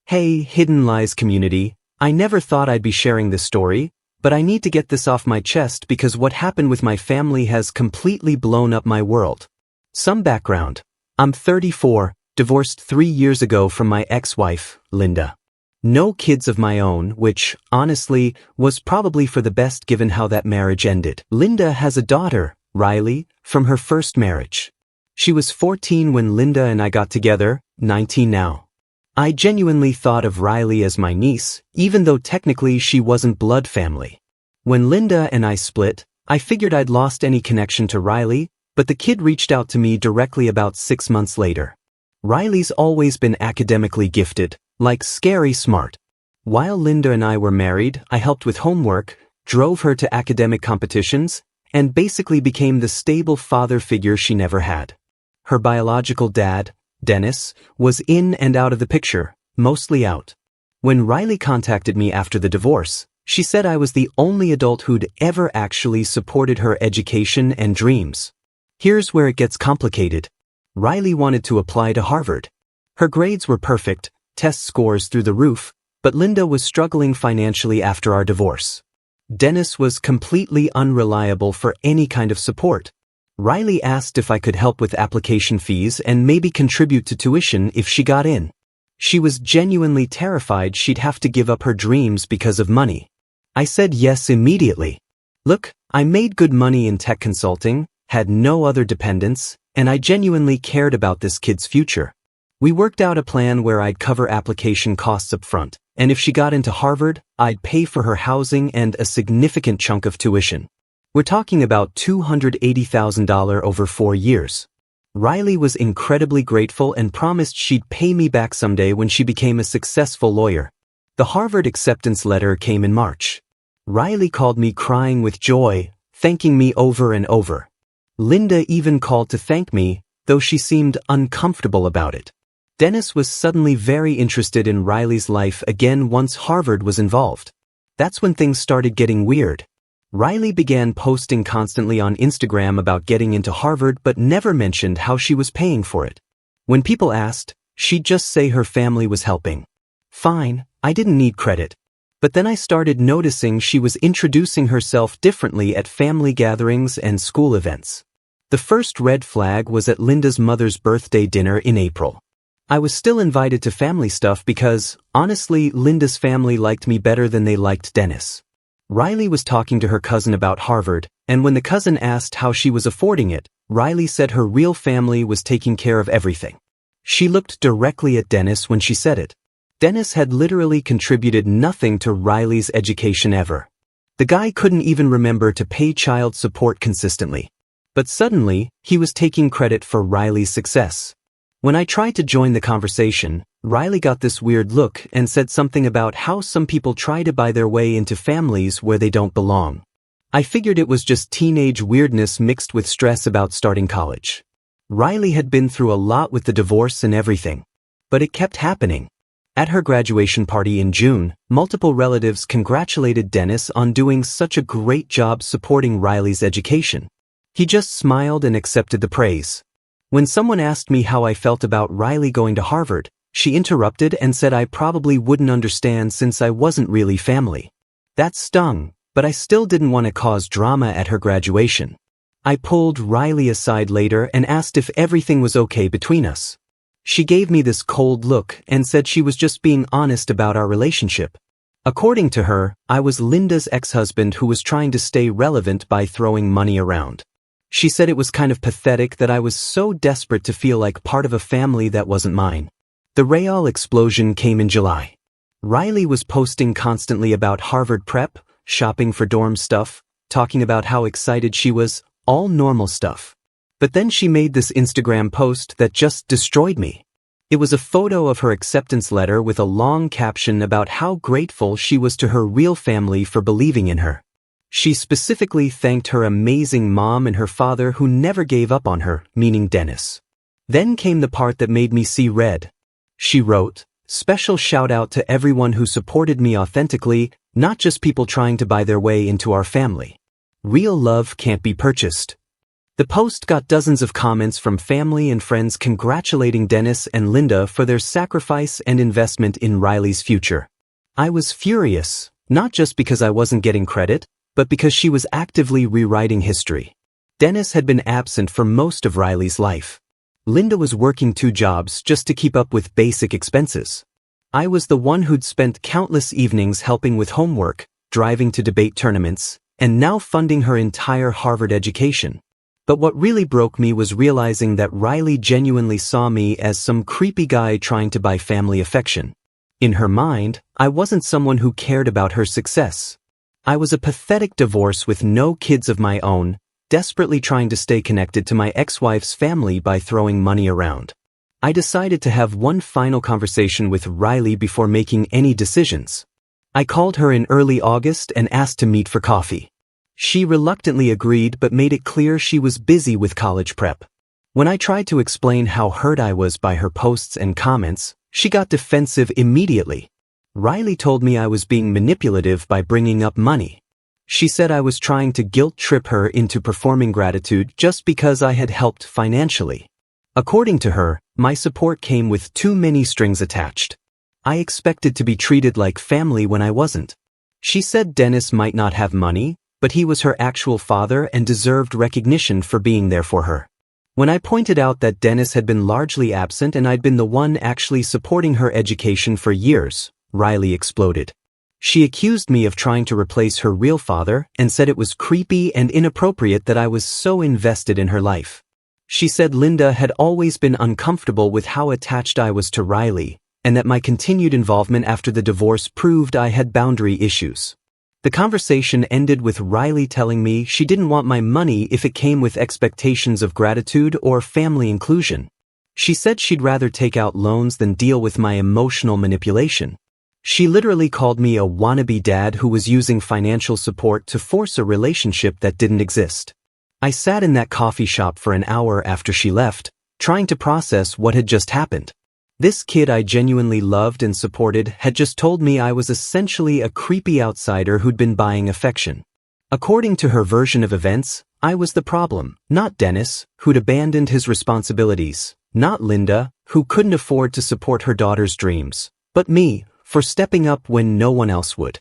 Hey, Hidden Lies community, I never thought I'd be sharing this story, but I need to get this off my chest because what happened with my family has completely blown up my world. Some background. I'm 34, divorced 3 years ago from my ex-wife, Linda. No kids of my own, which, honestly, was probably for the best given how that marriage ended. Linda has a daughter, Riley, from her first marriage. She was 14 when Linda and I got together, 19 now. I genuinely thought of Riley as my niece, even though technically she wasn't blood family. When Linda and I split, I figured I'd lost any connection to Riley, but the kid reached out to me directly about 6 months later. Riley's always been academically gifted, like scary smart. While Linda and I were married, I helped with homework, drove her to academic competitions, and basically became the stable father figure she never had. Her biological dad, Dennis, was in and out of the picture, mostly out. When Riley contacted me after the divorce, she said I was the only adult who'd ever actually supported her education and dreams. Here's where it gets complicated. Riley wanted to apply to Harvard. Her grades were perfect, test scores through the roof, but Linda was struggling financially after our divorce. Dennis was completely unreliable for any kind of support. Riley asked if I could help with application fees and maybe contribute to tuition if she got in. She was genuinely terrified she'd have to give up her dreams because of money. I said yes immediately. Look, I made good money in tech consulting, had no other dependents, and I genuinely cared about this kid's future. We worked out a plan where I'd cover application costs up front, and if she got into Harvard, I'd pay for her housing and a significant chunk of tuition. We're talking about $280,000 over 4 years. Riley was incredibly grateful and promised she'd pay me back someday when she became a successful lawyer. The Harvard acceptance letter came in March. Riley called me crying with joy, thanking me over and over. Linda even called to thank me, though she seemed uncomfortable about it. Dennis was suddenly very interested in Riley's life again once Harvard was involved. That's when things started getting weird. Riley began posting constantly on Instagram about getting into Harvard but never mentioned how she was paying for it. When people asked, she'd just say her family was helping. Fine, I didn't need credit. But then I started noticing she was introducing herself differently at family gatherings and school events. The first red flag was at Linda's mother's birthday dinner in April. I was still invited to family stuff because, honestly, Linda's family liked me better than they liked Dennis. Riley was talking to her cousin about Harvard, and when the cousin asked how she was affording it, Riley said her real family was taking care of everything. She looked directly at Dennis when she said it. Dennis had literally contributed nothing to Riley's education ever. The guy couldn't even remember to pay child support consistently. But suddenly, he was taking credit for Riley's success. When I tried to join the conversation, Riley got this weird look and said something about how some people try to buy their way into families where they don't belong. I figured it was just teenage weirdness mixed with stress about starting college. Riley had been through a lot with the divorce and everything. But it kept happening. At her graduation party in June, multiple relatives congratulated Dennis on doing such a great job supporting Riley's education. He just smiled and accepted the praise. When someone asked me how I felt about Riley going to Harvard, she interrupted and said I probably wouldn't understand since I wasn't really family. That stung, but I still didn't want to cause drama at her graduation. I pulled Riley aside later and asked if everything was okay between us. She gave me this cold look and said she was just being honest about our relationship. According to her, I was Linda's ex-husband who was trying to stay relevant by throwing money around. She said it was kind of pathetic that I was so desperate to feel like part of a family that wasn't mine. The real explosion came in July. Riley was posting constantly about Harvard prep, shopping for dorm stuff, talking about how excited she was, all normal stuff. But then she made this Instagram post that just destroyed me. It was a photo of her acceptance letter with a long caption about how grateful she was to her real family for believing in her. She specifically thanked her amazing mom and her father who never gave up on her, meaning Dennis. Then came the part that made me see red. She wrote, "Special shout out to everyone who supported me authentically, not just people trying to buy their way into our family. Real love can't be purchased." The post got dozens of comments from family and friends congratulating Dennis and Linda for their sacrifice and investment in Riley's future. I was furious, not just because I wasn't getting credit, but because she was actively rewriting history. Dennis had been absent for most of Riley's life. Linda was working 2 jobs just to keep up with basic expenses. I was the one who'd spent countless evenings helping with homework, driving to debate tournaments, and now funding her entire Harvard education. But what really broke me was realizing that Riley genuinely saw me as some creepy guy trying to buy family affection. In her mind, I wasn't someone who cared about her success. I was a pathetic divorce with no kids of my own, desperately trying to stay connected to my ex-wife's family by throwing money around. I decided to have one final conversation with Riley before making any decisions. I called her in early August and asked to meet for coffee. She reluctantly agreed but made it clear she was busy with college prep. When I tried to explain how hurt I was by her posts and comments, she got defensive immediately. Riley told me I was being manipulative by bringing up money. She said I was trying to guilt-trip her into performing gratitude just because I had helped financially. According to her, my support came with too many strings attached. I expected to be treated like family when I wasn't. She said Dennis might not have money, but he was her actual father and deserved recognition for being there for her. When I pointed out that Dennis had been largely absent and I'd been the one actually supporting her education for years, Riley exploded. She accused me of trying to replace her real father and said it was creepy and inappropriate that I was so invested in her life. She said Linda had always been uncomfortable with how attached I was to Riley, and that my continued involvement after the divorce proved I had boundary issues. The conversation ended with Riley telling me she didn't want my money if it came with expectations of gratitude or family inclusion. She said she'd rather take out loans than deal with my emotional manipulation. She literally called me a wannabe dad who was using financial support to force a relationship that didn't exist. I sat in that coffee shop for an hour after she left, trying to process what had just happened. This kid I genuinely loved and supported had just told me I was essentially a creepy outsider who'd been buying affection. According to her version of events, I was the problem, not Dennis, who'd abandoned his responsibilities, not Linda, who couldn't afford to support her daughter's dreams, but me, for stepping up when no one else would.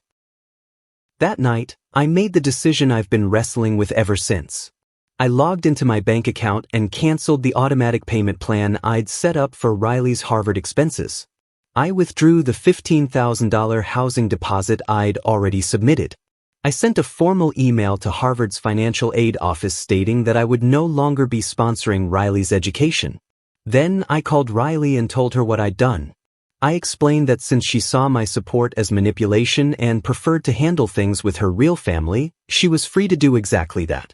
That night, I made the decision I've been wrestling with ever since. I logged into my bank account and canceled the automatic payment plan I'd set up for Riley's Harvard expenses. I withdrew the $15,000 housing deposit I'd already submitted. I sent a formal email to Harvard's financial aid office stating that I would no longer be sponsoring Riley's education. Then I called Riley and told her what I'd done. I explained that since she saw my support as manipulation and preferred to handle things with her real family, she was free to do exactly that.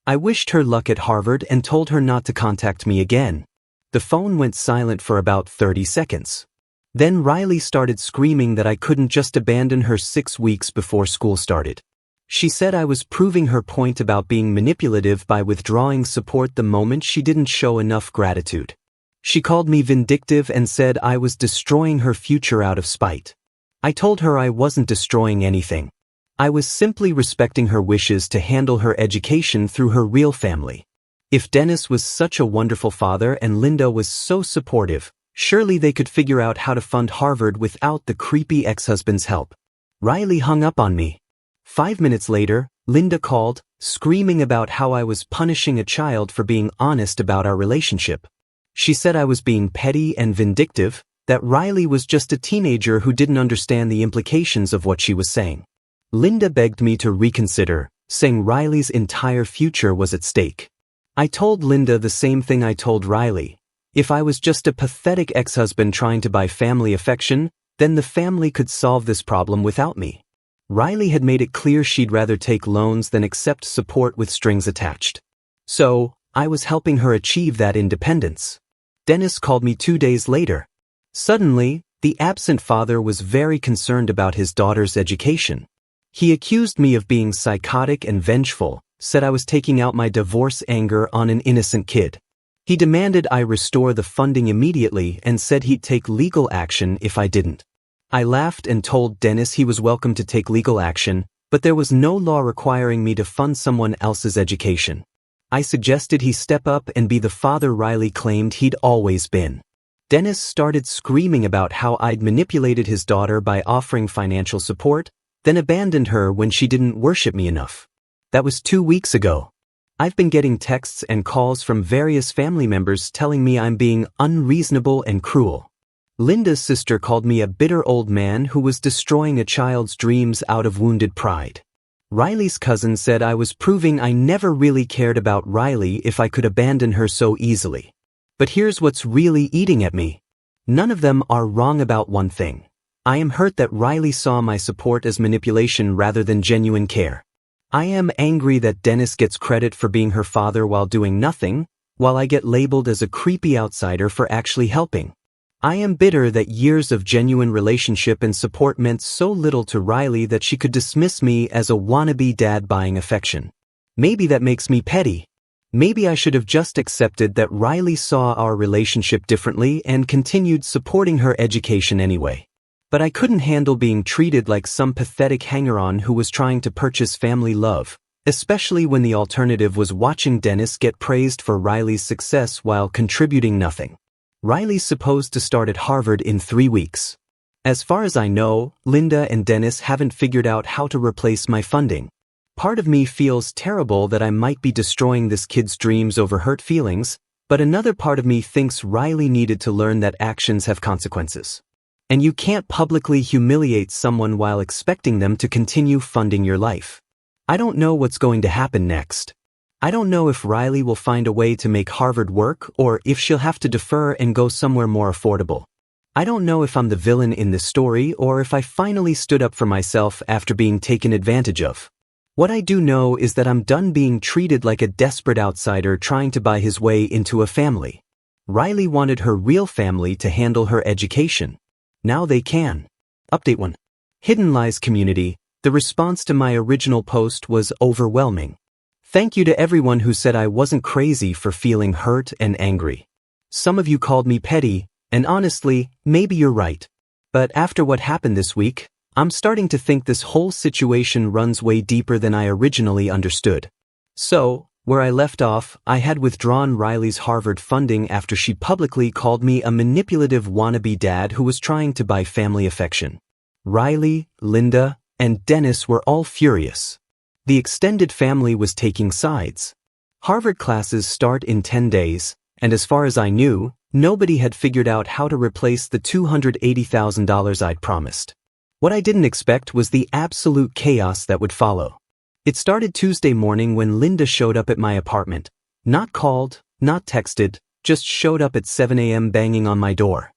I wished her luck at Harvard and told her not to contact me again. The phone went silent for about 30 seconds. Then Riley started screaming that I couldn't just abandon her 6 weeks before school started. She said I was proving her point about being manipulative by withdrawing support the moment she didn't show enough gratitude. She called me vindictive and said I was destroying her future out of spite. I told her I wasn't destroying anything. I was simply respecting her wishes to handle her education through her real family. If Dennis was such a wonderful father and Linda was so supportive, surely they could figure out how to fund Harvard without the creepy ex-husband's help. Riley hung up on me. 5 minutes later, Linda called, screaming about how I was punishing a child for being honest about our relationship. She said I was being petty and vindictive, that Riley was just a teenager who didn't understand the implications of what she was saying. Linda begged me to reconsider, saying Riley's entire future was at stake. I told Linda the same thing I told Riley. If I was just a pathetic ex-husband trying to buy family affection, then the family could solve this problem without me. Riley had made it clear she'd rather take loans than accept support with strings attached. So, I was helping her achieve that independence. Dennis called me 2 days later. Suddenly, the absent father was very concerned about his daughter's education. He accused me of being psychotic and vengeful, said I was taking out my divorce anger on an innocent kid. He demanded I restore the funding immediately and said he'd take legal action if I didn't. I laughed and told Dennis he was welcome to take legal action, but there was no law requiring me to fund someone else's education. I suggested he step up and be the father Riley claimed he'd always been. Dennis started screaming about how I'd manipulated his daughter by offering financial support, then abandoned her when she didn't worship me enough. That was 2 weeks ago. I've been getting texts and calls from various family members telling me I'm being unreasonable and cruel. Linda's sister called me a bitter old man who was destroying a child's dreams out of wounded pride. Riley's cousin said I was proving I never really cared about Riley if I could abandon her so easily. But here's what's really eating at me. None of them are wrong about one thing. I am hurt that Riley saw my support as manipulation rather than genuine care. I am angry that Dennis gets credit for being her father while doing nothing, while I get labeled as a creepy outsider for actually helping. I am bitter that years of genuine relationship and support meant so little to Riley that she could dismiss me as a wannabe dad buying affection. Maybe that makes me petty. Maybe I should have just accepted that Riley saw our relationship differently and continued supporting her education anyway. But I couldn't handle being treated like some pathetic hanger-on who was trying to purchase family love, especially when the alternative was watching Dennis get praised for Riley's success while contributing nothing. Riley's supposed to start at Harvard in 3 weeks. As far as I know, Linda and Dennis haven't figured out how to replace my funding. Part of me feels terrible that I might be destroying this kid's dreams over hurt feelings, but another part of me thinks Riley needed to learn that actions have consequences. And you can't publicly humiliate someone while expecting them to continue funding your life. I don't know what's going to happen next. I don't know if Riley will find a way to make Harvard work or if she'll have to defer and go somewhere more affordable. I don't know if I'm the villain in this story or if I finally stood up for myself after being taken advantage of. What I do know is that I'm done being treated like a desperate outsider trying to buy his way into a family. Riley wanted her real family to handle her education. Now they can. Update 1. Hidden Lies community. The response to my original post was overwhelming. Thank you to everyone who said I wasn't crazy for feeling hurt and angry. Some of you called me petty, and honestly, maybe you're right. But after what happened this week, I'm starting to think this whole situation runs way deeper than I originally understood. So, where I left off, I had withdrawn Riley's Harvard funding after she publicly called me a manipulative wannabe dad who was trying to buy family affection. Riley, Linda, and Dennis were all furious. The extended family was taking sides. Harvard classes start in 10 days, and as far as I knew, nobody had figured out how to replace the $280,000 I'd promised. What I didn't expect was the absolute chaos that would follow. It started Tuesday morning when Linda showed up at my apartment. Not called, not texted, just showed up at 7 a.m. banging on my door.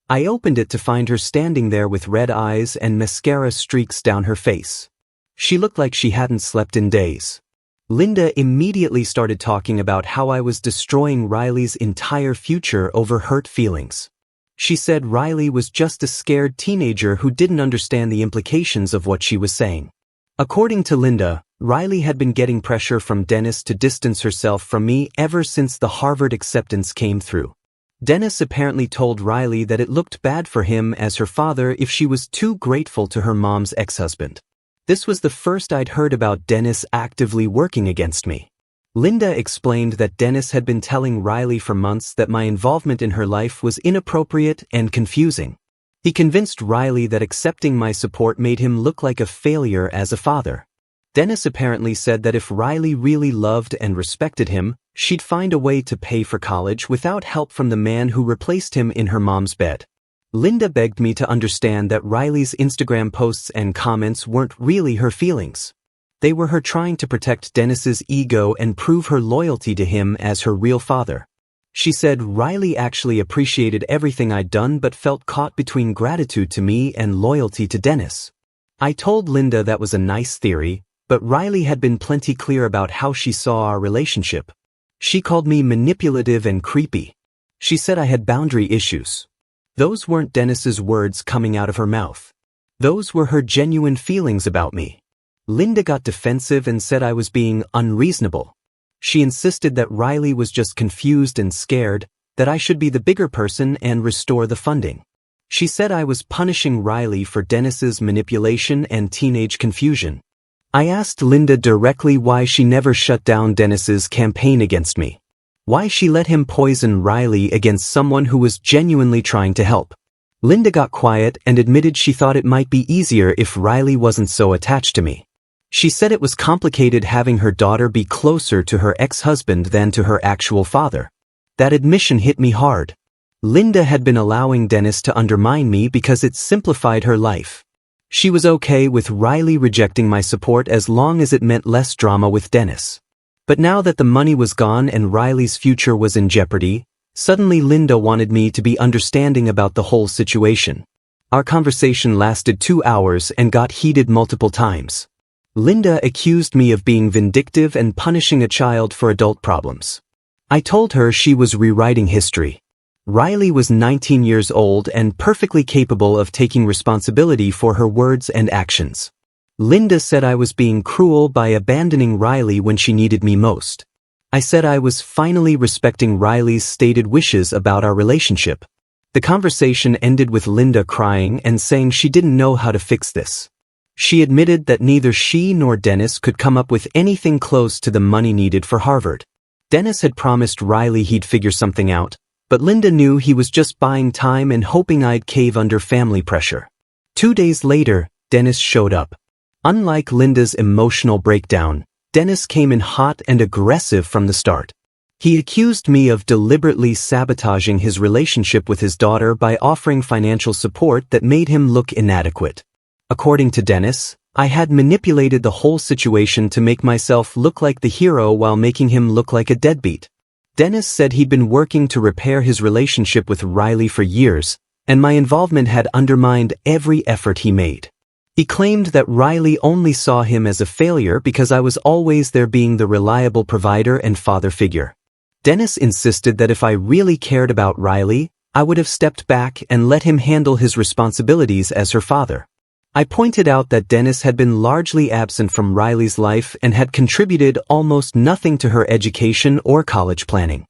I opened it to find her standing there with red eyes and mascara streaks down her face. She looked like she hadn't slept in days. Linda immediately started talking about how I was destroying Riley's entire future over hurt feelings. She said Riley was just a scared teenager who didn't understand the implications of what she was saying. According to Linda, Riley had been getting pressure from Dennis to distance herself from me ever since the Harvard acceptance came through. Dennis apparently told Riley that it looked bad for him as her father if she was too grateful to her mom's ex-husband. This was the first I'd heard about Dennis actively working against me. Linda explained that Dennis had been telling Riley for months that my involvement in her life was inappropriate and confusing. He convinced Riley that accepting my support made him look like a failure as a father. Dennis apparently said that if Riley really loved and respected him, she'd find a way to pay for college without help from the man who replaced him in her mom's bed. Linda begged me to understand that Riley's Instagram posts and comments weren't really her feelings. They were her trying to protect Dennis's ego and prove her loyalty to him as her real father. She said Riley actually appreciated everything I'd done but felt caught between gratitude to me and loyalty to Dennis. I told Linda that was a nice theory, but Riley had been plenty clear about how she saw our relationship. She called me manipulative and creepy. She said I had boundary issues. Those weren't Dennis's words coming out of her mouth. Those were her genuine feelings about me. Linda got defensive and said I was being unreasonable. She insisted that Riley was just confused and scared, that I should be the bigger person and restore the funding. She said I was punishing Riley for Dennis's manipulation and teenage confusion. I asked Linda directly why she never shut down Dennis's campaign against me. Why she let him poison Riley against someone who was genuinely trying to help. Linda got quiet and admitted she thought it might be easier if Riley wasn't so attached to me. She said it was complicated having her daughter be closer to her ex-husband than to her actual father. That admission hit me hard. Linda had been allowing Dennis to undermine me because it simplified her life. She was okay with Riley rejecting my support as long as it meant less drama with Dennis. But now that the money was gone and Riley's future was in jeopardy, suddenly Linda wanted me to be understanding about the whole situation. Our conversation lasted 2 hours and got heated multiple times. Linda accused me of being vindictive and punishing a child for adult problems. I told her she was rewriting history. Riley was 19 years old and perfectly capable of taking responsibility for her words and actions. Linda said I was being cruel by abandoning Riley when she needed me most. I said I was finally respecting Riley's stated wishes about our relationship. The conversation ended with Linda crying and saying she didn't know how to fix this. She admitted that neither she nor Dennis could come up with anything close to the money needed for Harvard. Dennis had promised Riley he'd figure something out, but Linda knew he was just buying time and hoping I'd cave under family pressure. 2 days later, Dennis showed up. Unlike Linda's emotional breakdown, Dennis came in hot and aggressive from the start. He accused me of deliberately sabotaging his relationship with his daughter by offering financial support that made him look inadequate. According to Dennis, I had manipulated the whole situation to make myself look like the hero while making him look like a deadbeat. Dennis said he'd been working to repair his relationship with Riley for years, and my involvement had undermined every effort he made. He claimed that Riley only saw him as a failure because I was always there being the reliable provider and father figure. Dennis insisted that if I really cared about Riley, I would have stepped back and let him handle his responsibilities as her father. I pointed out that Dennis had been largely absent from Riley's life and had contributed almost nothing to her education or college planning.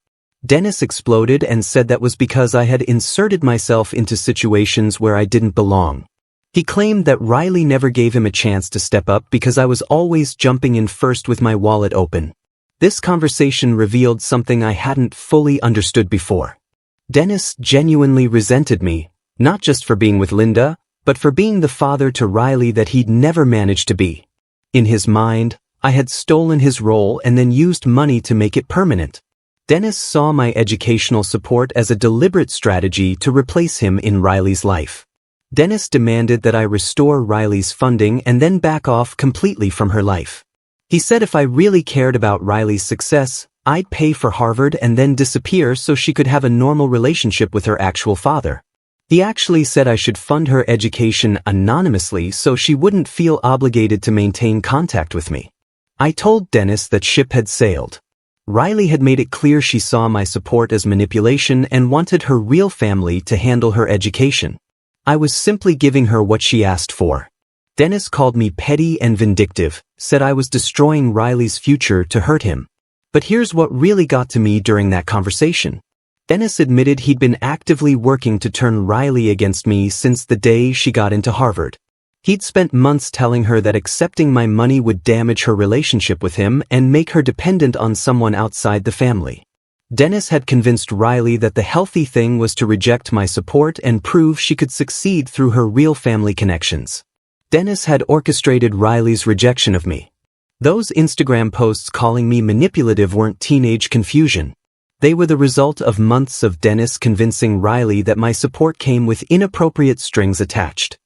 Dennis exploded and said that was because I had inserted myself into situations where I didn't belong. He claimed that Riley never gave him a chance to step up because I was always jumping in first with my wallet open. This conversation revealed something I hadn't fully understood before. Dennis genuinely resented me, not just for being with Linda, but for being the father to Riley that he'd never managed to be. In his mind, I had stolen his role and then used money to make it permanent. Dennis saw my educational support as a deliberate strategy to replace him in Riley's life. Dennis demanded that I restore Riley's funding and then back off completely from her life. He said if I really cared about Riley's success, I'd pay for Harvard and then disappear so she could have a normal relationship with her actual father. He actually said I should fund her education anonymously so she wouldn't feel obligated to maintain contact with me. I told Dennis that ship had sailed. Riley had made it clear she saw my support as manipulation and wanted her real family to handle her education. I was simply giving her what she asked for. Dennis called me petty and vindictive, said I was destroying Riley's future to hurt him. But here's what really got to me during that conversation. Dennis admitted he'd been actively working to turn Riley against me since the day she got into Harvard. He'd spent months telling her that accepting my money would damage her relationship with him and make her dependent on someone outside the family. Dennis had convinced Riley that the healthy thing was to reject my support and prove she could succeed through her real family connections. Dennis had orchestrated Riley's rejection of me. Those Instagram posts calling me manipulative weren't teenage confusion. They were the result of months of Dennis convincing Riley that my support came with inappropriate strings attached.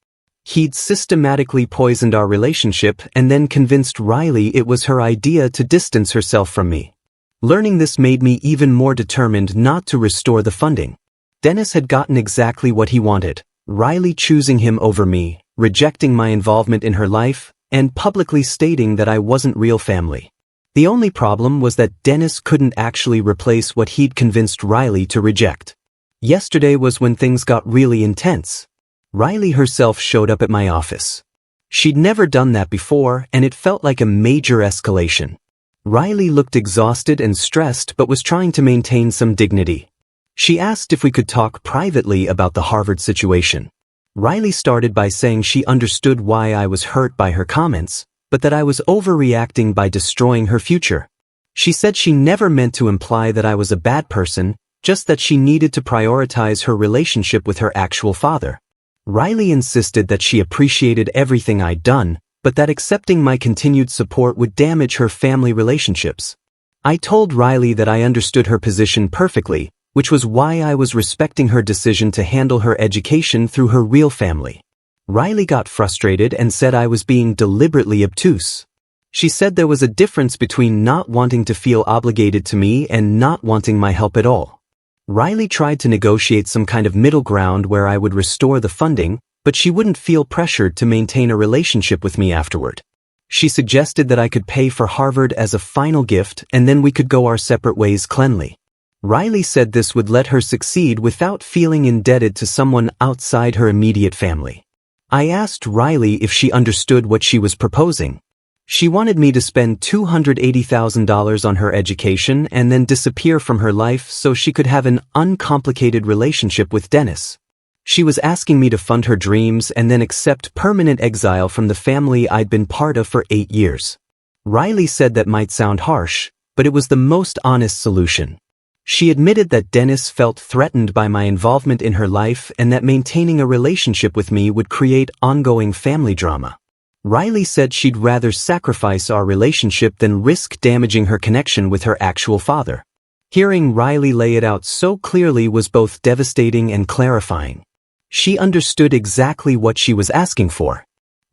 He'd systematically poisoned our relationship and then convinced Riley it was her idea to distance herself from me. Learning this made me even more determined not to restore the funding. Dennis had gotten exactly what he wanted, Riley choosing him over me, rejecting my involvement in her life, and publicly stating that I wasn't real family. The only problem was that Dennis couldn't actually replace what he'd convinced Riley to reject. Yesterday was when things got really intense. Riley herself showed up at my office. She'd never done that before, and it felt like a major escalation. Riley looked exhausted and stressed but was trying to maintain some dignity. She asked if we could talk privately about the Harvard situation. Riley started by saying she understood why I was hurt by her comments, but that I was overreacting by destroying her future. She said she never meant to imply that I was a bad person, just that she needed to prioritize her relationship with her actual father. Riley insisted that she appreciated everything I'd done, but that accepting my continued support would damage her family relationships. I told Riley that I understood her position perfectly, which was why I was respecting her decision to handle her education through her real family. Riley got frustrated and said I was being deliberately obtuse. She said there was a difference between not wanting to feel obligated to me and not wanting my help at all. Riley tried to negotiate some kind of middle ground where I would restore the funding, but she wouldn't feel pressured to maintain a relationship with me afterward. She suggested that I could pay for Harvard as a final gift and then we could go our separate ways cleanly. Riley said this would let her succeed without feeling indebted to someone outside her immediate family. I asked Riley if she understood what she was proposing. She wanted me to spend $280,000 on her education and then disappear from her life so she could have an uncomplicated relationship with Dennis. She was asking me to fund her dreams and then accept permanent exile from the family I'd been part of for 8 years. Riley said that might sound harsh, but it was the most honest solution. She admitted that Dennis felt threatened by my involvement in her life and that maintaining a relationship with me would create ongoing family drama. Riley said she'd rather sacrifice our relationship than risk damaging her connection with her actual father. Hearing Riley lay it out so clearly was both devastating and clarifying. She understood exactly what she was asking for.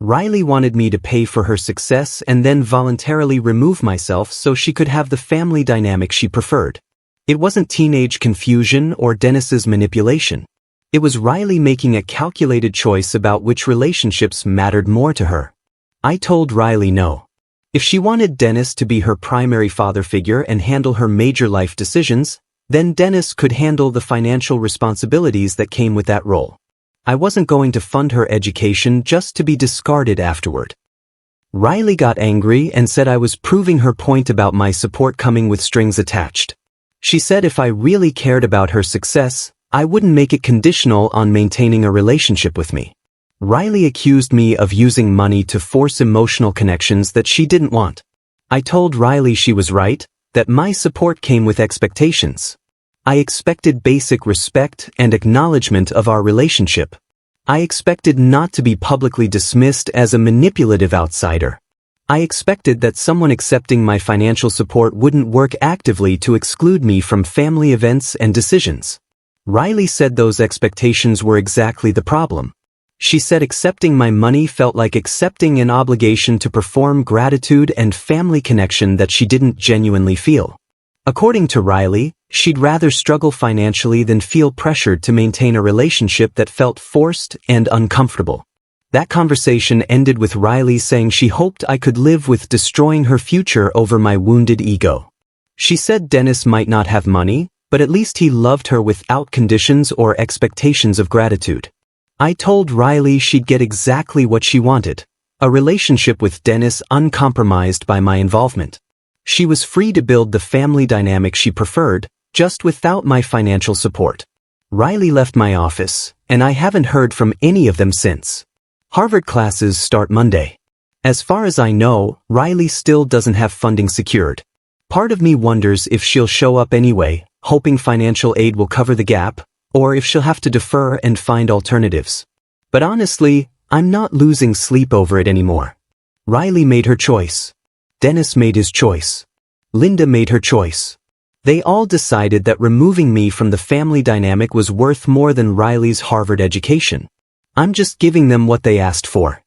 Riley wanted me to pay for her success and then voluntarily remove myself so she could have the family dynamic she preferred. It wasn't teenage confusion or Dennis's manipulation. It was Riley making a calculated choice about which relationships mattered more to her. I told Riley no. If she wanted Dennis to be her primary father figure and handle her major life decisions, then Dennis could handle the financial responsibilities that came with that role. I wasn't going to fund her education just to be discarded afterward. Riley got angry and said I was proving her point about my support coming with strings attached. She said if I really cared about her success, I wouldn't make it conditional on maintaining a relationship with me. Riley accused me of using money to force emotional connections that she didn't want. I told Riley she was right, that my support came with expectations. I expected basic respect and acknowledgement of our relationship. I expected not to be publicly dismissed as a manipulative outsider. I expected that someone accepting my financial support wouldn't work actively to exclude me from family events and decisions. Riley said those expectations were exactly the problem. She said accepting my money felt like accepting an obligation to perform gratitude and family connection that she didn't genuinely feel. According to Riley, she'd rather struggle financially than feel pressured to maintain a relationship that felt forced and uncomfortable. That conversation ended with Riley saying she hoped I could live with destroying her future over my wounded ego. She said Dennis might not have money, but at least he loved her without conditions or expectations of gratitude. I told Riley she'd get exactly what she wanted, a relationship with Dennis uncompromised by my involvement. She was free to build the family dynamic she preferred, just without my financial support. Riley left my office, and I haven't heard from any of them since. Harvard classes start Monday. As far as I know, Riley still doesn't have funding secured. Part of me wonders if she'll show up anyway, hoping financial aid will cover the gap, or if she'll have to defer and find alternatives. But honestly, I'm not losing sleep over it anymore. Riley made her choice. Dennis made his choice. Linda made her choice. They all decided that removing me from the family dynamic was worth more than Riley's Harvard education. I'm just giving them what they asked for.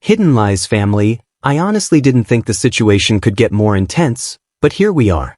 Hidden Lies family, I honestly didn't think the situation could get more intense, but here we are.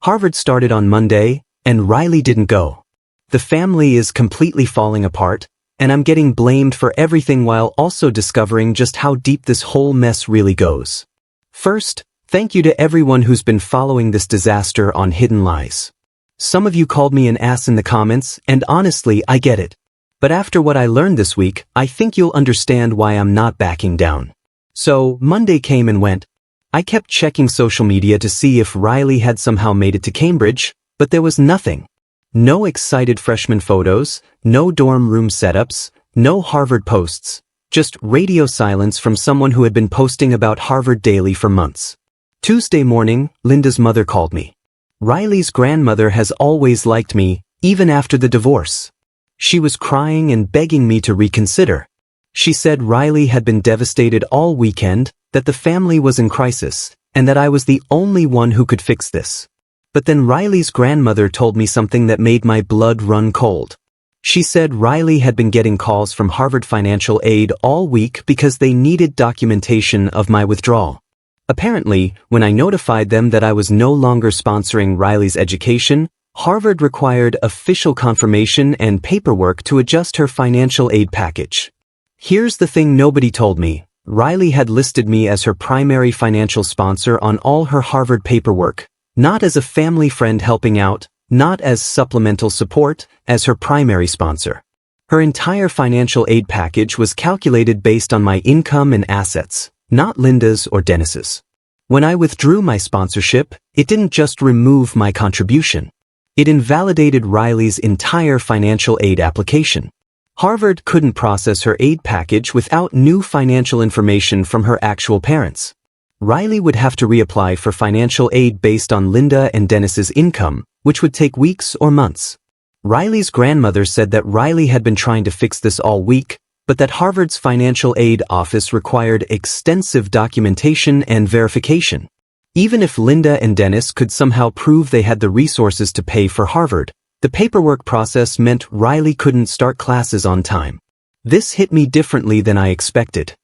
Harvard started on Monday, and Riley didn't go. The family is completely falling apart, and I'm getting blamed for everything while also discovering just how deep this whole mess really goes. First, thank you to everyone who's been following this disaster on Hidden Lies. Some of you called me an ass in the comments, and honestly, I get it. But after what I learned this week, I think you'll understand why I'm not backing down. So, Monday came and went. I kept checking social media to see if Riley had somehow made it to Cambridge, but there was nothing. No excited freshman photos, no dorm room setups, no Harvard posts. Just radio silence from someone who had been posting about Harvard daily for months. Tuesday morning, Linda's mother called me. Riley's grandmother has always liked me, even after the divorce. She was crying and begging me to reconsider. She said Riley had been devastated all weekend, that the family was in crisis, and that I was the only one who could fix this. But then Riley's grandmother told me something that made my blood run cold. She said Riley had been getting calls from Harvard Financial Aid all week because they needed documentation of my withdrawal. Apparently, when I notified them that I was no longer sponsoring Riley's education, Harvard required official confirmation and paperwork to adjust her financial aid package. Here's the thing nobody told me. Riley had listed me as her primary financial sponsor on all her Harvard paperwork, not as a family friend helping out, not as supplemental support, as her primary sponsor. Her entire financial aid package was calculated based on my income and assets, not Linda's or Dennis's. When I withdrew my sponsorship, it didn't just remove my contribution. It invalidated Riley's entire financial aid application. Harvard couldn't process her aid package without new financial information from her actual parents. Riley would have to reapply for financial aid based on Linda and Dennis's income, which would take weeks or months. Riley's grandmother said that Riley had been trying to fix this all week, but that Harvard's financial aid office required extensive documentation and verification. Even if Linda and Dennis could somehow prove they had the resources to pay for Harvard, the paperwork process meant Riley couldn't start classes on time. This hit me differently than I expected.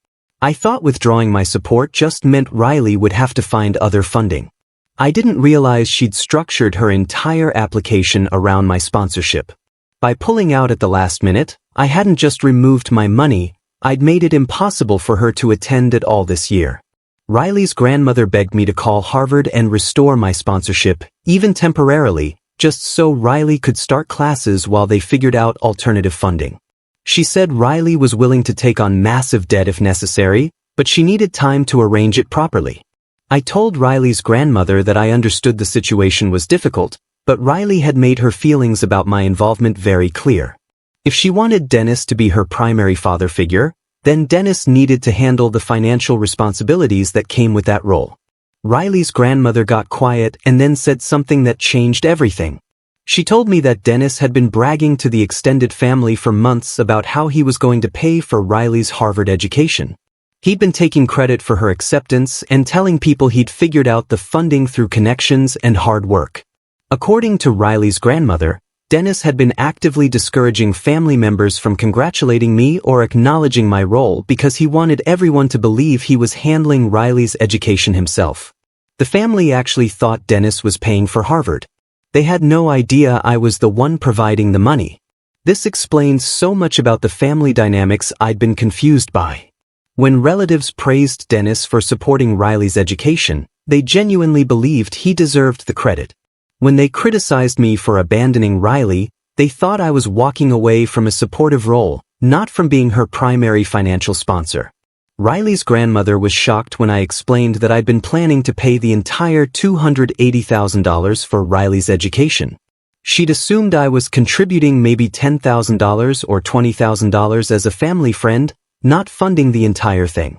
I thought withdrawing my support just meant Riley would have to find other funding. I didn't realize she'd structured her entire application around my sponsorship. By pulling out at the last minute, I hadn't just removed my money, I'd made it impossible for her to attend at all this year. Riley's grandmother begged me to call Harvard and restore my sponsorship, even temporarily, just so Riley could start classes while they figured out alternative funding. She said Riley was willing to take on massive debt if necessary, but she needed time to arrange it properly. I told Riley's grandmother that I understood the situation was difficult, but Riley had made her feelings about my involvement very clear. If she wanted Dennis to be her primary father figure, then Dennis needed to handle the financial responsibilities that came with that role. Riley's grandmother got quiet and then said something that changed everything. She told me that Dennis had been bragging to the extended family for months about how he was going to pay for Riley's Harvard education. He'd been taking credit for her acceptance and telling people he'd figured out the funding through connections and hard work. According to Riley's grandmother, Dennis had been actively discouraging family members from congratulating me or acknowledging my role because he wanted everyone to believe he was handling Riley's education himself. The family actually thought Dennis was paying for Harvard. They had no idea I was the one providing the money. This explains so much about the family dynamics I'd been confused by. When relatives praised Dennis for supporting Riley's education, they genuinely believed he deserved the credit. When they criticized me for abandoning Riley, they thought I was walking away from a supportive role, not from being her primary financial sponsor. Riley's grandmother was shocked when I explained that I'd been planning to pay the entire $280,000 for Riley's education. She'd assumed I was contributing maybe $10,000 or $20,000 as a family friend, not funding the entire thing.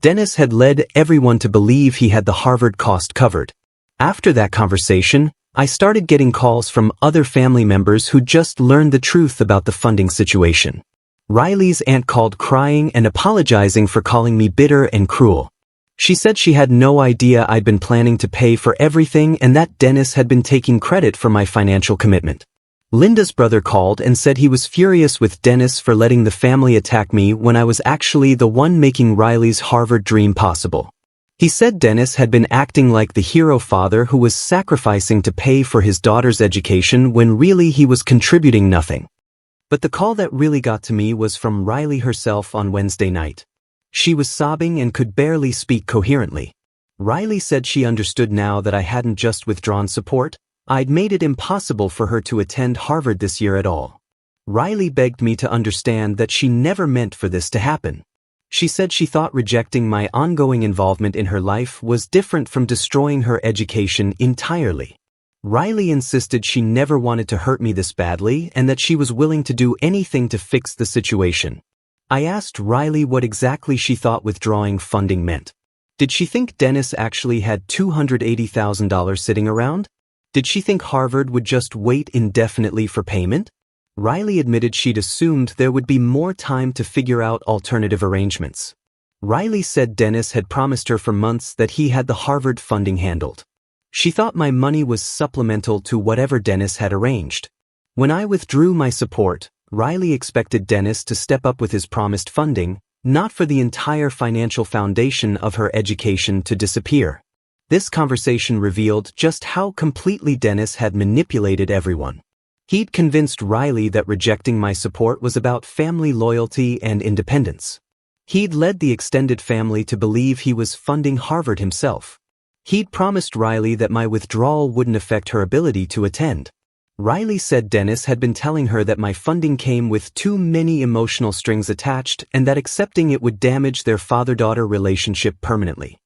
Dennis had led everyone to believe he had the Harvard cost covered. After that conversation, I started getting calls from other family members who just learned the truth about the funding situation. Riley's aunt called crying and apologizing for calling me bitter and cruel. She said she had no idea I'd been planning to pay for everything and that Dennis had been taking credit for my financial commitment. Linda's brother called and said he was furious with Dennis for letting the family attack me when I was actually the one making Riley's Harvard dream possible. He said Dennis had been acting like the hero father who was sacrificing to pay for his daughter's education when really he was contributing nothing. But the call that really got to me was from Riley herself on Wednesday night. She was sobbing and could barely speak coherently. Riley said she understood now that I hadn't just withdrawn support, I'd made it impossible for her to attend Harvard this year at all. Riley begged me to understand that she never meant for this to happen. She said she thought rejecting my ongoing involvement in her life was different from destroying her education entirely. Riley insisted she never wanted to hurt me this badly and that she was willing to do anything to fix the situation. I asked Riley what exactly she thought withdrawing funding meant. Did she think Dennis actually had $280,000 sitting around? Did she think Harvard would just wait indefinitely for payment? Riley admitted she'd assumed there would be more time to figure out alternative arrangements. Riley said Dennis had promised her for months that he had the Harvard funding handled. She thought my money was supplemental to whatever Dennis had arranged. When I withdrew my support, Riley expected Dennis to step up with his promised funding, not for the entire financial foundation of her education to disappear. This conversation revealed just how completely Dennis had manipulated everyone. He'd convinced Riley that rejecting my support was about family loyalty and independence. He'd led the extended family to believe he was funding Harvard himself. He'd promised Riley that my withdrawal wouldn't affect her ability to attend. Riley said Dennis had been telling her that my funding came with too many emotional strings attached and that accepting it would damage their father-daughter relationship permanently.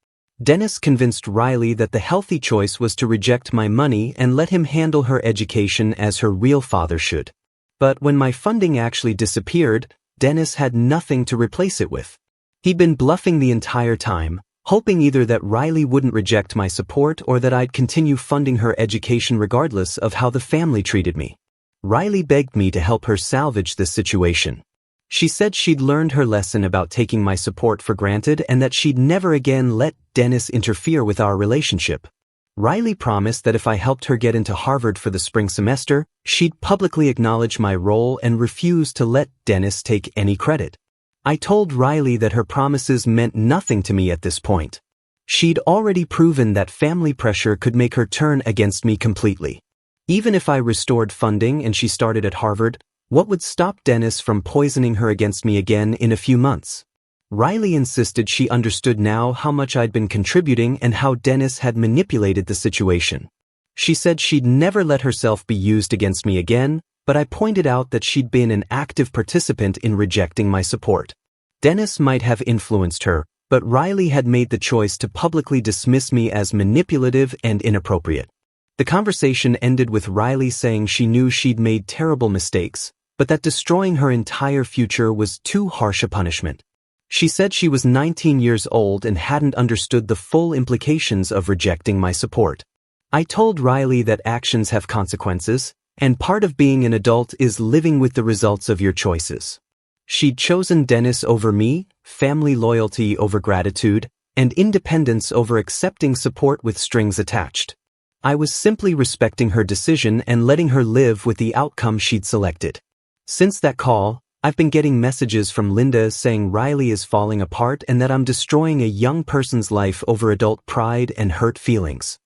Dennis convinced Riley that the healthy choice was to reject my money and let him handle her education as her real father should. But when my funding actually disappeared, Dennis had nothing to replace it with. He'd been bluffing the entire time, hoping either that Riley wouldn't reject my support or that I'd continue funding her education regardless of how the family treated me. Riley begged me to help her salvage this situation. She said she'd learned her lesson about taking my support for granted and that she'd never again let Dennis interfere with our relationship. Riley promised that if I helped her get into Harvard for the spring semester, she'd publicly acknowledge my role and refuse to let Dennis take any credit. I told Riley that her promises meant nothing to me at this point. She'd already proven that family pressure could make her turn against me completely. Even if I restored funding and she started at Harvard, what would stop Dennis from poisoning her against me again in a few months? Riley insisted she understood now how much I'd been contributing and how Dennis had manipulated the situation. She said she'd never let herself be used against me again, but I pointed out that she'd been an active participant in rejecting my support. Dennis might have influenced her, but Riley had made the choice to publicly dismiss me as manipulative and inappropriate. The conversation ended with Riley saying she knew she'd made terrible mistakes, but that destroying her entire future was too harsh a punishment. She said she was 19 years old and hadn't understood the full implications of rejecting my support. I told Riley that actions have consequences, and part of being an adult is living with the results of your choices. She'd chosen Dennis over me, family loyalty over gratitude, and independence over accepting support with strings attached. I was simply respecting her decision and letting her live with the outcome she'd selected. Since that call, I've been getting messages from Linda saying Riley is falling apart and that I'm destroying a young person's life over adult pride and hurt feelings.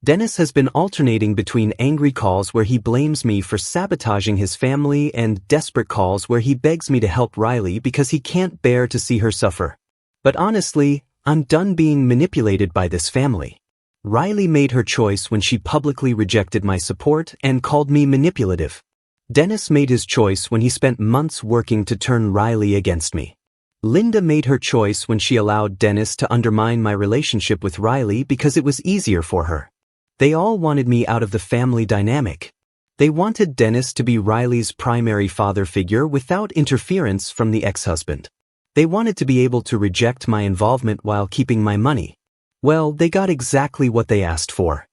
Dennis has been alternating between angry calls where he blames me for sabotaging his family and desperate calls where he begs me to help Riley because he can't bear to see her suffer. But honestly, I'm done being manipulated by this family. Riley made her choice when she publicly rejected my support and called me manipulative. Dennis made his choice when he spent months working to turn Riley against me. Linda made her choice when she allowed Dennis to undermine my relationship with Riley because it was easier for her. They all wanted me out of the family dynamic. They wanted Dennis to be Riley's primary father figure without interference from the ex-husband. They wanted to be able to reject my involvement while keeping my money. Well, they got exactly what they asked for.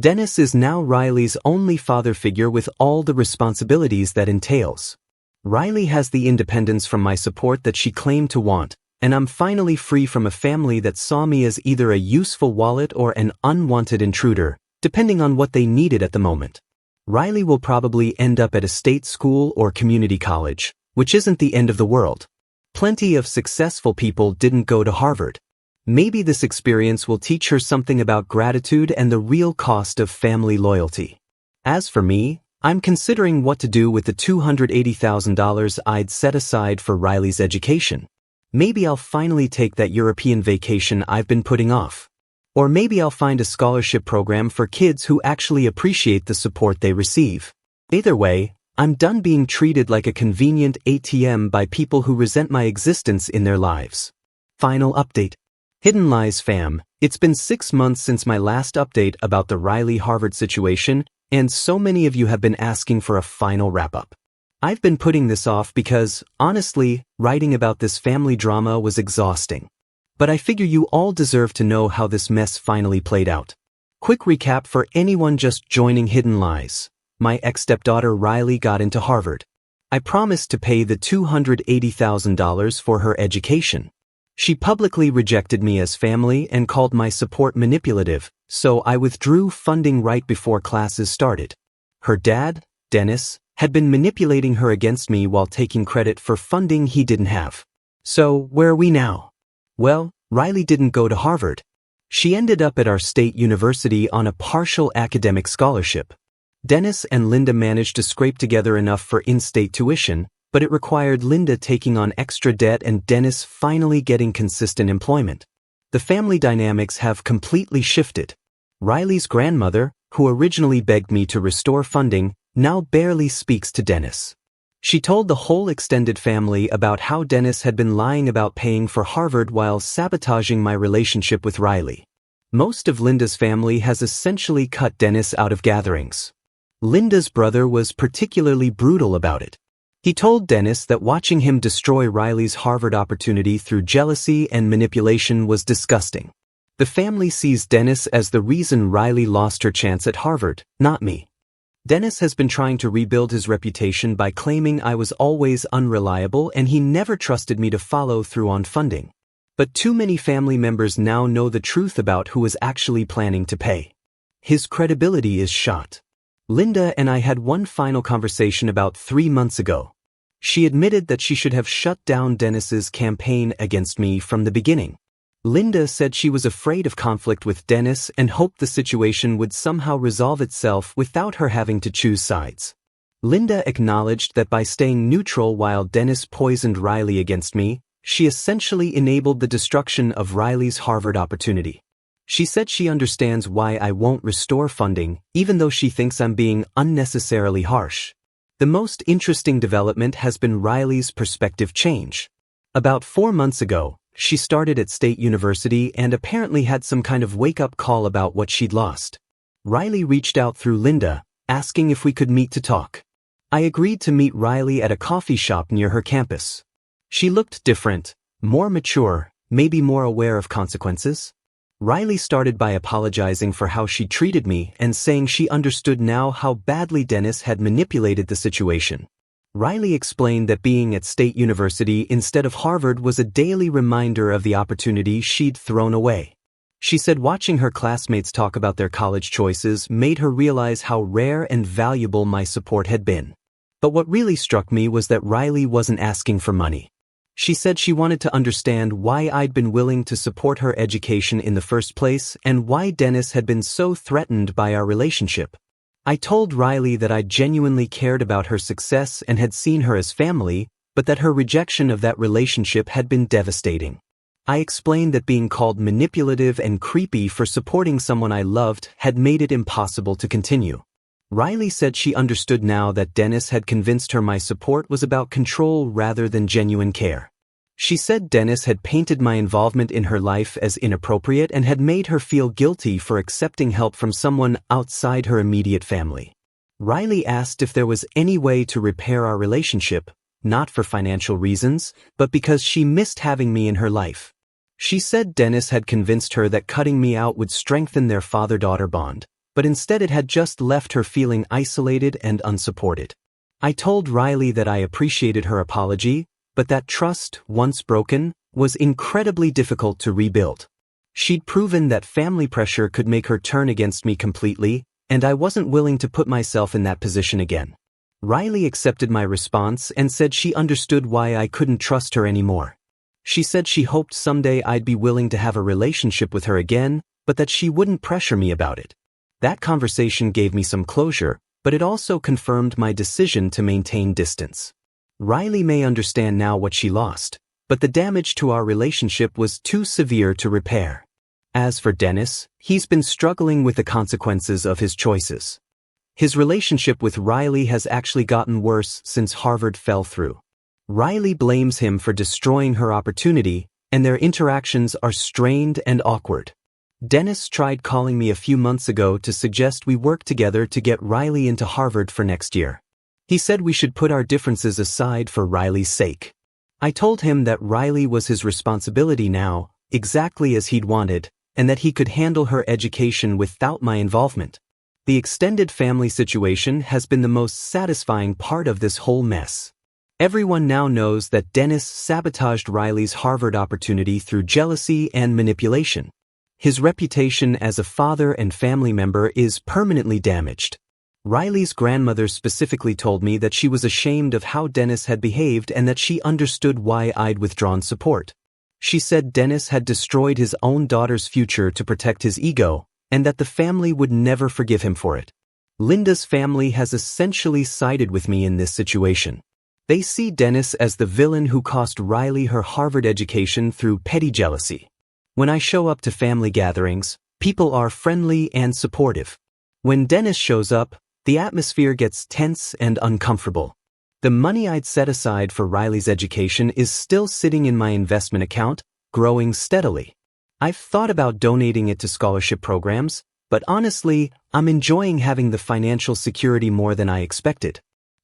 Dennis is now Riley's only father figure with all the responsibilities that entails. Riley has the independence from my support that she claimed to want, and I'm finally free from a family that saw me as either a useful wallet or an unwanted intruder, depending on what they needed at the moment. Riley will probably end up at a state school or community college, which isn't the end of the world. Plenty of successful people didn't go to Harvard. Maybe this experience will teach her something about gratitude and the real cost of family loyalty. As for me, I'm considering what to do with the $280,000 I'd set aside for Riley's education. Maybe I'll finally take that European vacation I've been putting off. Or maybe I'll find a scholarship program for kids who actually appreciate the support they receive. Either way, I'm done being treated like a convenient ATM by people who resent my existence in their lives. Final update. Hidden Lies fam, it's been 6 months since my last update about the Riley Harvard situation, and so many of you have been asking for a final wrap-up. I've been putting this off because, honestly, writing about this family drama was exhausting. But I figure you all deserve to know how this mess finally played out. Quick recap for anyone just joining Hidden Lies. My ex-stepdaughter Riley got into Harvard. I promised to pay the $280,000 for her education. She publicly rejected me as family and called my support manipulative, so I withdrew funding right before classes started. Her dad, Dennis, had been manipulating her against me while taking credit for funding he didn't have. So, where are we now? Well, Riley didn't go to Harvard. She ended up at our state university on a partial academic scholarship. Dennis and Linda managed to scrape together enough for in-state tuition, but it required Linda taking on extra debt and Dennis finally getting consistent employment. The family dynamics have completely shifted. Riley's grandmother, who originally begged me to restore funding, now barely speaks to Dennis. She told the whole extended family about how Dennis had been lying about paying for Harvard while sabotaging my relationship with Riley. Most of Linda's family has essentially cut Dennis out of gatherings. Linda's brother was particularly brutal about it. He told Dennis that watching him destroy Riley's Harvard opportunity through jealousy and manipulation was disgusting. The family sees Dennis as the reason Riley lost her chance at Harvard, not me. Dennis has been trying to rebuild his reputation by claiming I was always unreliable and he never trusted me to follow through on funding. But too many family members now know the truth about who was actually planning to pay. His credibility is shot. Linda and I had one final conversation about 3 months ago. She admitted that she should have shut down Dennis's campaign against me from the beginning. Linda said she was afraid of conflict with Dennis and hoped the situation would somehow resolve itself without her having to choose sides. Linda acknowledged that by staying neutral while Dennis poisoned Riley against me, she essentially enabled the destruction of Riley's Harvard opportunity. She said she understands why I won't restore funding, even though she thinks I'm being unnecessarily harsh. The most interesting development has been Riley's perspective change. About 4 months ago, she started at State University and apparently had some kind of wake-up call about what she'd lost. Riley reached out through Linda, asking if we could meet to talk. I agreed to meet Riley at a coffee shop near her campus. She looked different, more mature, maybe more aware of consequences. Riley started by apologizing for how she treated me and saying she understood now how badly Dennis had manipulated the situation. Riley explained that being at State University instead of Harvard was a daily reminder of the opportunity she'd thrown away. She said watching her classmates talk about their college choices made her realize how rare and valuable my support had been. But what really struck me was that Riley wasn't asking for money. She said she wanted to understand why I'd been willing to support her education in the first place and why Dennis had been so threatened by our relationship. I told Riley that I genuinely cared about her success and had seen her as family, but that her rejection of that relationship had been devastating. I explained that being called manipulative and creepy for supporting someone I loved had made it impossible to continue. Riley said she understood now that Dennis had convinced her my support was about control rather than genuine care. She said Dennis had painted my involvement in her life as inappropriate and had made her feel guilty for accepting help from someone outside her immediate family. Riley asked if there was any way to repair our relationship, not for financial reasons, but because she missed having me in her life. She said Dennis had convinced her that cutting me out would strengthen their father-daughter bond, but instead it had just left her feeling isolated and unsupported. I told Riley that I appreciated her apology, but that trust, once broken, was incredibly difficult to rebuild. She'd proven that family pressure could make her turn against me completely, and I wasn't willing to put myself in that position again. Riley accepted my response and said she understood why I couldn't trust her anymore. She said she hoped someday I'd be willing to have a relationship with her again, but that she wouldn't pressure me about it. That conversation gave me some closure, but it also confirmed my decision to maintain distance. Riley may understand now what she lost, but the damage to our relationship was too severe to repair. As for Dennis, he's been struggling with the consequences of his choices. His relationship with Riley has actually gotten worse since Harvard fell through. Riley blames him for destroying her opportunity, and their interactions are strained and awkward. Dennis tried calling me a few months ago to suggest we work together to get Riley into Harvard for next year. He said we should put our differences aside for Riley's sake. I told him that Riley was his responsibility now, exactly as he'd wanted, and that he could handle her education without my involvement. The extended family situation has been the most satisfying part of this whole mess. Everyone now knows that Dennis sabotaged Riley's Harvard opportunity through jealousy and manipulation. His reputation as a father and family member is permanently damaged. Riley's grandmother specifically told me that she was ashamed of how Dennis had behaved and that she understood why I'd withdrawn support. She said Dennis had destroyed his own daughter's future to protect his ego, and that the family would never forgive him for it. Linda's family has essentially sided with me in this situation. They see Dennis as the villain who cost Riley her Harvard education through petty jealousy. When I show up to family gatherings, people are friendly and supportive. When Dennis shows up, the atmosphere gets tense and uncomfortable. The money I'd set aside for Riley's education is still sitting in my investment account, growing steadily. I've thought about donating it to scholarship programs, but honestly, I'm enjoying having the financial security more than I expected.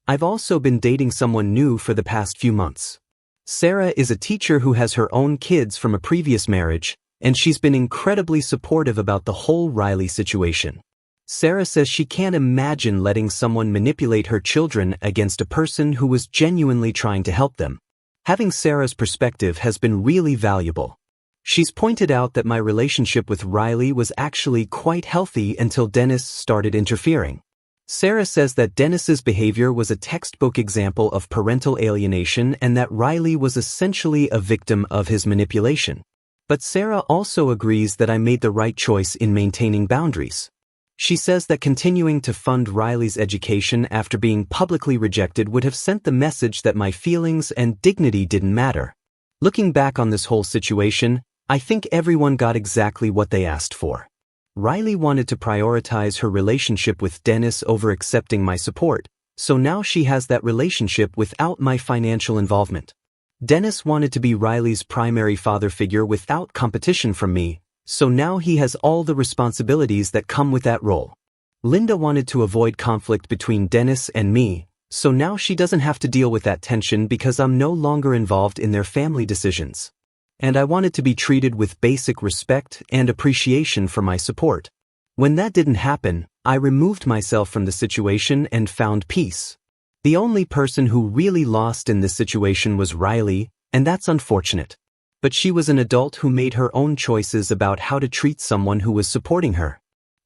I've also been dating someone new for the past few months. Sarah is a teacher who has her own kids from a previous marriage, and she's been incredibly supportive about the whole Riley situation. Sarah says she can't imagine letting someone manipulate her children against a person who was genuinely trying to help them. Having Sarah's perspective has been really valuable. She's pointed out that my relationship with Riley was actually quite healthy until Dennis started interfering. Sarah says that Dennis's behavior was a textbook example of parental alienation and that Riley was essentially a victim of his manipulation. But Sarah also agrees that I made the right choice in maintaining boundaries. She says that continuing to fund Riley's education after being publicly rejected would have sent the message that my feelings and dignity didn't matter. Looking back on this whole situation, I think everyone got exactly what they asked for. Riley wanted to prioritize her relationship with Dennis over accepting my support, so now she has that relationship without my financial involvement. Dennis wanted to be Riley's primary father figure without competition from me, so now he has all the responsibilities that come with that role. Linda wanted to avoid conflict between Dennis and me, so now she doesn't have to deal with that tension because I'm no longer involved in their family decisions. And I wanted to be treated with basic respect and appreciation for my support. When that didn't happen, I removed myself from the situation and found peace. The only person who really lost in this situation was Riley, and that's unfortunate. But she was an adult who made her own choices about how to treat someone who was supporting her.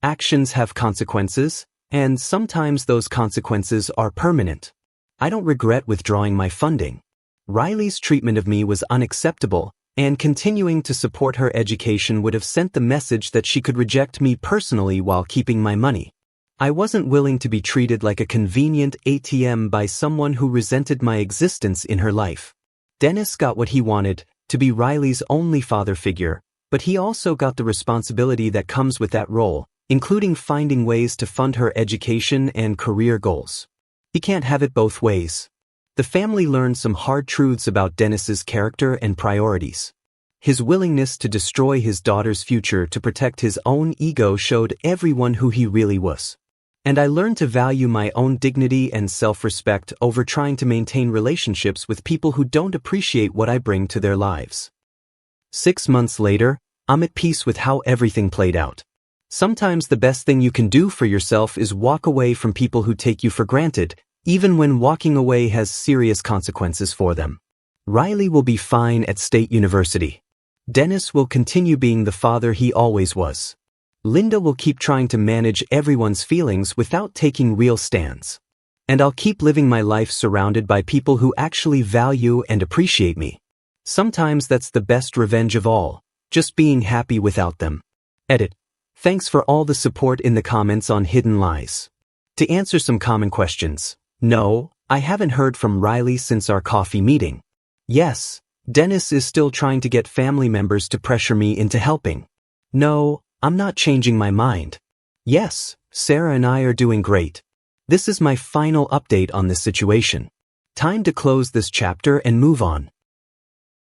Actions have consequences, and sometimes those consequences are permanent. I don't regret withdrawing my funding. Riley's treatment of me was unacceptable, and continuing to support her education would have sent the message that she could reject me personally while keeping my money. I wasn't willing to be treated like a convenient ATM by someone who resented my existence in her life. Dennis got what he wanted, to be Riley's only father figure, but he also got the responsibility that comes with that role, including finding ways to fund her education and career goals. He can't have it both ways. The family learned some hard truths about Dennis's character and priorities. His willingness to destroy his daughter's future to protect his own ego showed everyone who he really was. And I learned to value my own dignity and self-respect over trying to maintain relationships with people who don't appreciate what I bring to their lives. 6 months later, I'm at peace with how everything played out. Sometimes the best thing you can do for yourself is walk away from people who take you for granted, even when walking away has serious consequences for them. Riley will be fine at State University. Dennis will continue being the father he always was. Linda will keep trying to manage everyone's feelings without taking real stands. And I'll keep living my life surrounded by people who actually value and appreciate me. Sometimes that's the best revenge of all, just being happy without them. Edit. Thanks for all the support in the comments on Hidden Lies. To answer some common questions. No, I haven't heard from Riley since our coffee meeting. Yes, Dennis is still trying to get family members to pressure me into helping. No, I'm not changing my mind. Yes, Sarah and I are doing great. This is my final update on this situation. Time to close this chapter and move on.